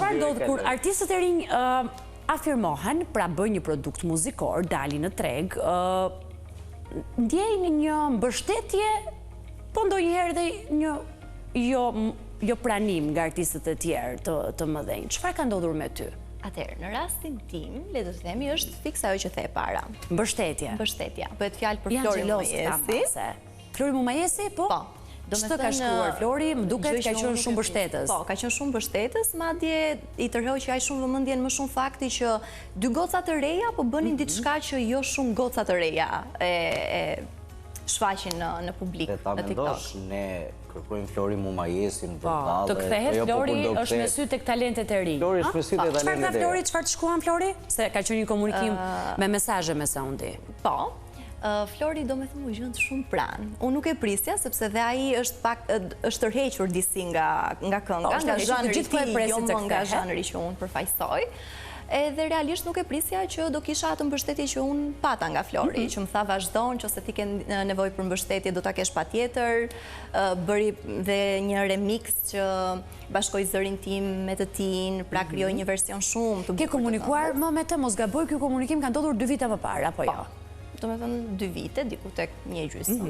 çfarë ndodh kur artistët e rinj afirmohen, pra bëjnë një produkt muzikor, dalin në treg, ndjejnë një mbështetje, po ndonjëherë dhe një jo pranim nga artistët e tjerë të mëdhenj. Çfarë ka ndodhur me ty? Atëherë, në rastin tim, le të themi, është fiks ajo që the e para. Mbështetje. Mbështetja. Bëhet fjalë për Florin Mumajesi. Florin Mumajesi, po? Po. Ç'të ka shkruar Flori, më duket ka qenë shumë mbështetës. Po, ka qenë shumë mbështetës, madje i tërheq aq shumë vëmendjen më shumë fakti që dy goca të reja po bënin diçka që jo shumë goca të reja e shfaqin në publik, në TikTok. Ne kërkojmë Flori Mumajesin vërtet. Të kthehet Flori është me sy tek talentet e rinj. Flori është me sy tek talentet e rinj. Çfarë tha Flori, çfarë të shkuan Flori? Se ka qenë një komunikim me mesazhe me sa undi. Po. Flori do me thëmë u gjëndë shumë pranë. Unë nuk e prisja, sepse dhe aji është tërhequr disi nga kënga, nga zhanëri ti, jo më nga zhanëri që unë përfaqësoj. Edhe realisht nuk e prisja që do kisha atë mbështetje që unë pata nga Flori, që më tha vazhdon, që ose ti ke nevojë për mbështetje, do ta kesh patjetër, bëri dhe një remix që bashkoj zërin tim me të tin, pra krijoj një version shumë të bukur. Ke komunikuar më me të, mos gaboj, ky komunikim ka ndodhur 2 vite më parë, apo jo? Do me thënë 2 vite, diku tek 1 gjysmë.